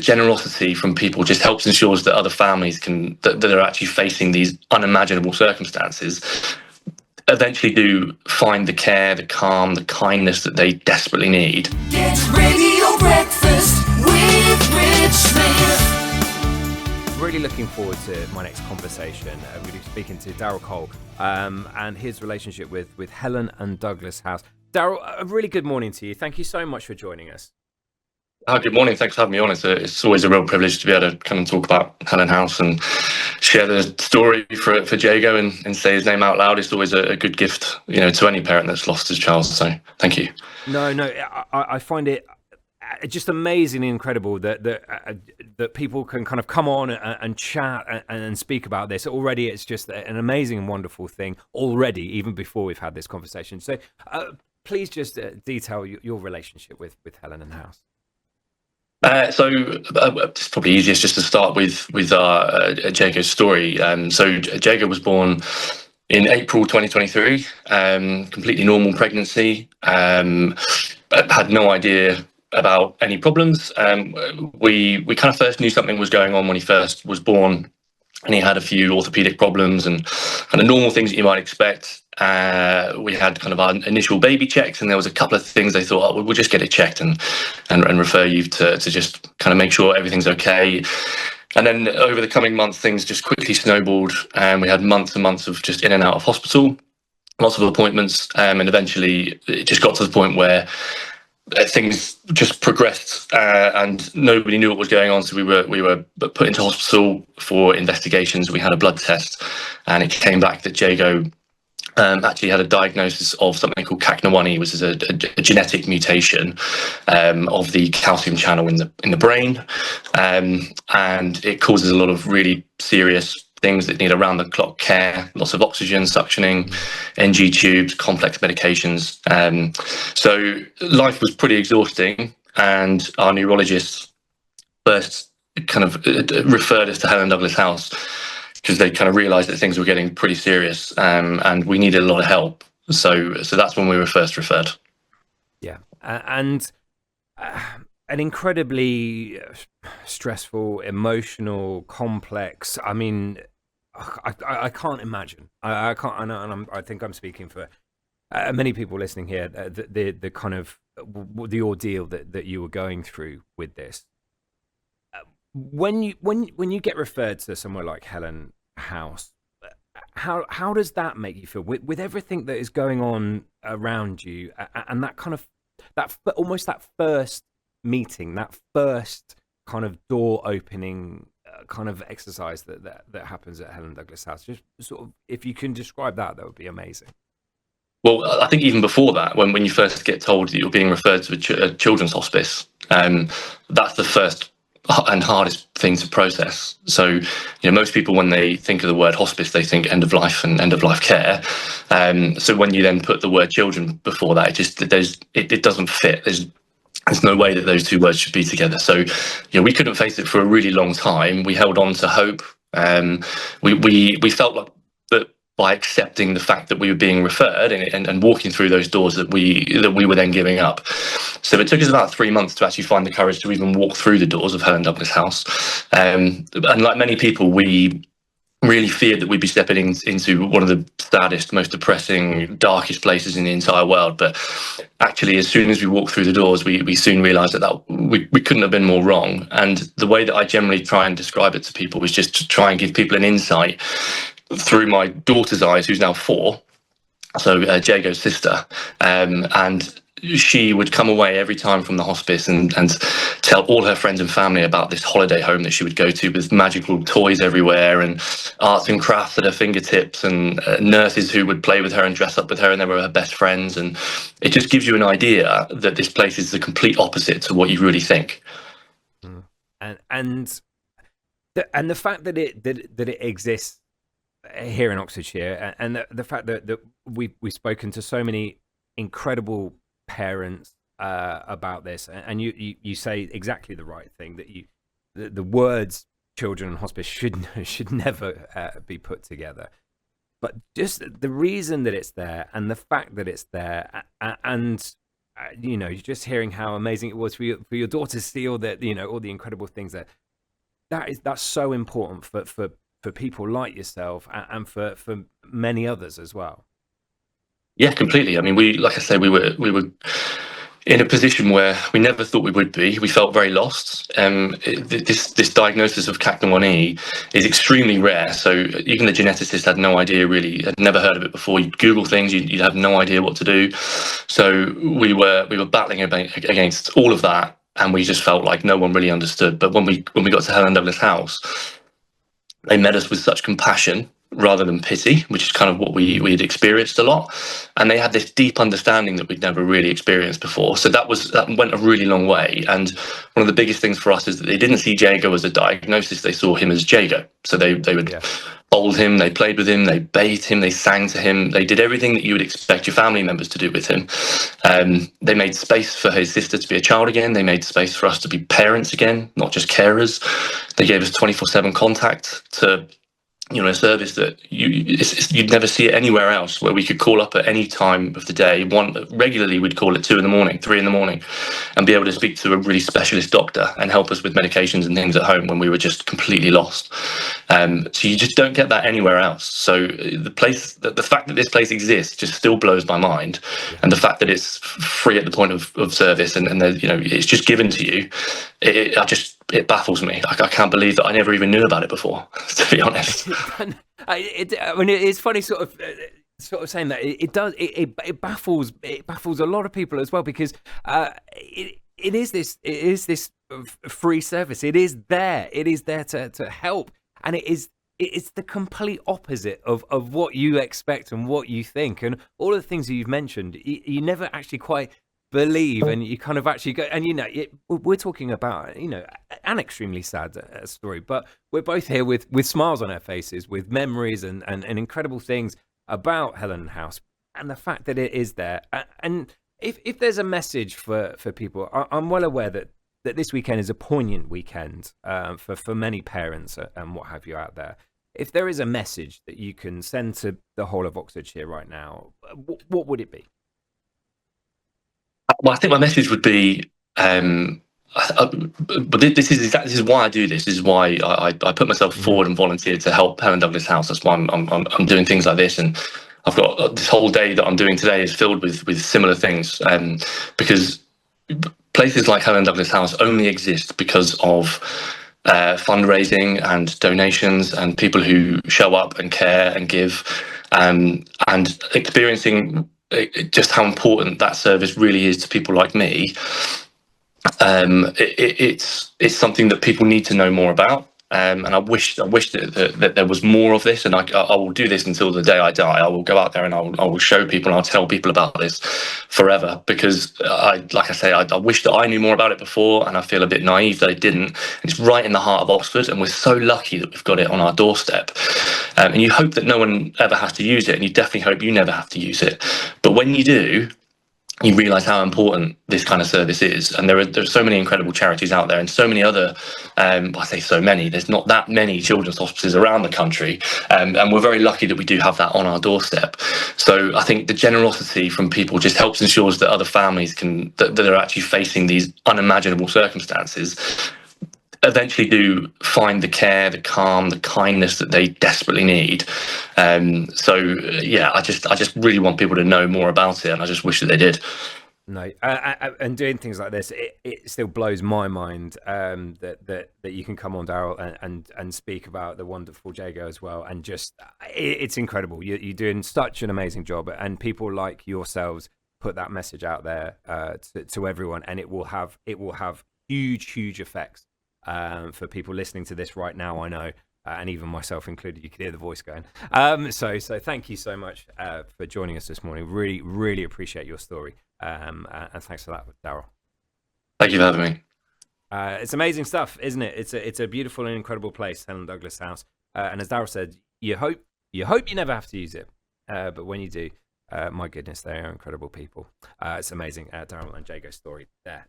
generosity from people just helps ensures that other families that are actually facing these unimaginable circumstances eventually do find the care, the calm, the kindness that they desperately need. Get Radio Breakfast with Rich Smith. Really looking forward to my next conversation. We're going to be speaking to Daryl Cole and his relationship with Helen and Douglas House. Daryl, a really good morning to you. Thank you so much for joining us. Good morning. Thanks for having me on. It's always a real privilege to be able to come and talk about Helen House and share the story for Jago and say his name out loud. It's always a good gift, to any parent that's lost his child. So thank you. No, I find it just amazing and incredible that people can kind of come on and chat and speak about this. Already, it's just an amazing and wonderful thing already, even before we've had this conversation. So please just detail your relationship with Helen and House. So it's probably easiest just to start with our Jago's story. So Jago was born in April 2023, completely normal pregnancy. Had no idea about any problems. We kind of first knew something was going on when he first was born, and he had a few orthopedic problems and kind of normal things that you might expect. We had kind of our initial baby checks, and there was a couple of things they thought, we'll just get it checked and refer you to just kind of make sure everything's okay. And then over the coming months, things just quickly snowballed, and we had months and months of just in and out of hospital, lots of appointments, and eventually it just got to the point where things just progressed, and nobody knew what was going on. So we were put into hospital for investigations. We had a blood test, and it came back that Jago actually had a diagnosis of something called CACNA1E, which is a genetic mutation of the calcium channel in the brain, and it causes a lot of really serious things that need around-the-clock care, lots of oxygen, suctioning, NG tubes, complex medications. So life was pretty exhausting, and our neurologist first kind of referred us to Helen Douglas House because they kind of realised that things were getting pretty serious, and we needed a lot of help. So that's when we were first referred. Yeah, and an incredibly stressful, emotional, complex. I mean, I can't imagine. I can't, and I think I'm speaking for many people listening here. The kind of the ordeal that you were going through with this. When you get referred to somewhere like Helen House, how does that make you feel with everything that is going on around you, and that kind of almost that first meeting, that first kind of door opening kind of exercise that happens at Helen Douglas House? Just sort of, if you can describe that would be amazing. Well, I think even before that, when you first get told that you're being referred to a children's hospice, that's the first and hardest thing to process. So, most people, when they think of the word hospice, they think end of life and end of life care. So when you then put the word children before that, it doesn't fit. There's no way that those two words should be together. So, we couldn't face it for a really long time. We held on to hope. We felt like that by accepting the fact that we were being referred and walking through those doors that we were then giving up. So it took us about 3 months to actually find the courage to even walk through the doors of Helen Douglas House. And like many people, we really feared that we'd be stepping into one of the saddest, most depressing, darkest places in the entire world. But actually, as soon as we walked through the doors, we soon realised that we couldn't have been more wrong. And the way that I generally try and describe it to people was just to try and give people an insight through my daughter's eyes, who's now 4, so Jago's sister, and she would come away every time from the hospice and tell all her friends and family about this holiday home that she would go to with magical toys everywhere and arts and crafts at her fingertips, and nurses who would play with her and dress up with her, and they were her best friends. And it just gives you an idea that this place is the complete opposite to what you really think. And the fact that it exists here in Oxfordshire, and the fact that we've spoken to so many incredible parents about this, and you say exactly the right thing, that the words children and hospice should never be put together, but just the reason that it's there and the fact that it's there, and just hearing how amazing it was for your daughter to see all all the incredible things that's so important for people like yourself and for many others as well. Yeah, completely. I mean, like I say, we were in a position where we never thought we would be. We felt very lost. This diagnosis of CACNA1E is extremely rare. So even the geneticist had no idea, really, had never heard of it before. You'd Google things, you'd have no idea what to do. So we were battling against all of that, and we just felt like no one really understood. But when we got to Helen Douglas House, they met us with such compassion rather than pity, which is kind of what we had experienced a lot. And they had this deep understanding that we'd never really experienced before. So that went a really long way. And one of the biggest things for us is that they didn't see Jago as a diagnosis, they saw him as Jago. So they would hold him, they played with him, they bathed him, they sang to him, they did everything that you would expect your family members to do with him. They made space for his sister to be a child again. They made space for us to be parents again, not just carers. They gave us 24/7 contact to a service that you'd never see it anywhere else, where we could call up at any time of the day. Regularly we'd call at 2 a.m, 3 a.m, and be able to speak to a really specialist doctor and help us with medications and things at home when we were just completely lost. So you just don't get that anywhere else. So the fact that this place exists just still blows my mind, and the fact that it's free at the point of service and it's just given to you, it baffles me. I can't believe that I never even knew about it before, to be honest. I mean, it's funny sort of saying that. It baffles a lot of people as well, because it is this free service. It is there to help, and it's the complete opposite of what you expect and what you think, and all of the things that you've mentioned. You never actually quite believe, and you kind of actually go, and we're talking about an extremely sad story, but we're both here with smiles on our faces, with memories and incredible things about Helen House, and the fact that it is there. And if there's a message for people, I'm well aware that this weekend is a poignant weekend for many parents and what have you out there. If there is a message that you can send to the whole of Oxfordshire right now, what would it be? Well, I think my message would be, but this is why I do this. This is why I put myself forward and volunteered to help Helen Douglas House. That's why I'm doing things like this, and I've got this whole day that I'm doing today is filled with similar things, because places like Helen Douglas House only exist because of fundraising and donations and people who show up and care and give, and experiencing just how important that service really is to people like me. It's something that people need to know more about, and I wish that there was more of this. And I will do this until the day I die. I will go out there and I will show people and I'll tell people about this forever, because I wish that I knew more about it before, and I feel a bit naive that I didn't. It's right in the heart of Oxford, and we're so lucky that we've got it on our doorstep. And you hope that no one ever has to use it, and you definitely hope you never have to use it. But when you do, you realise how important this kind of service is. And there are so many incredible charities out there, and so many other, I say so many, there's not that many children's hospices around the country, and we're very lucky that we do have that on our doorstep. So I think the generosity from people just helps ensures that other families that are actually facing these unimaginable circumstances eventually do find the care, the calm, the kindness that they desperately need. So yeah, I just really want people to know more about it, and I just wish that they did. No, and doing things like this, it still blows my mind that you can come on, Daryl, and speak about the wonderful Jago as well, and just it's incredible. You're doing such an amazing job, and people like yourselves put that message out there to everyone, and it will have huge effects. For people listening to this right now, I know, and even myself included, you can hear the voice going. So thank you so much for joining us this morning. Really appreciate your story, and thanks for that, Daryl. Thank you for having me. It's amazing stuff, isn't it? It's a beautiful and incredible place, Helen Douglas House. And as Daryl said, you hope you never have to use it, but when you do, my goodness, they are incredible people. It's amazing. Daryl and Jago'sStory there.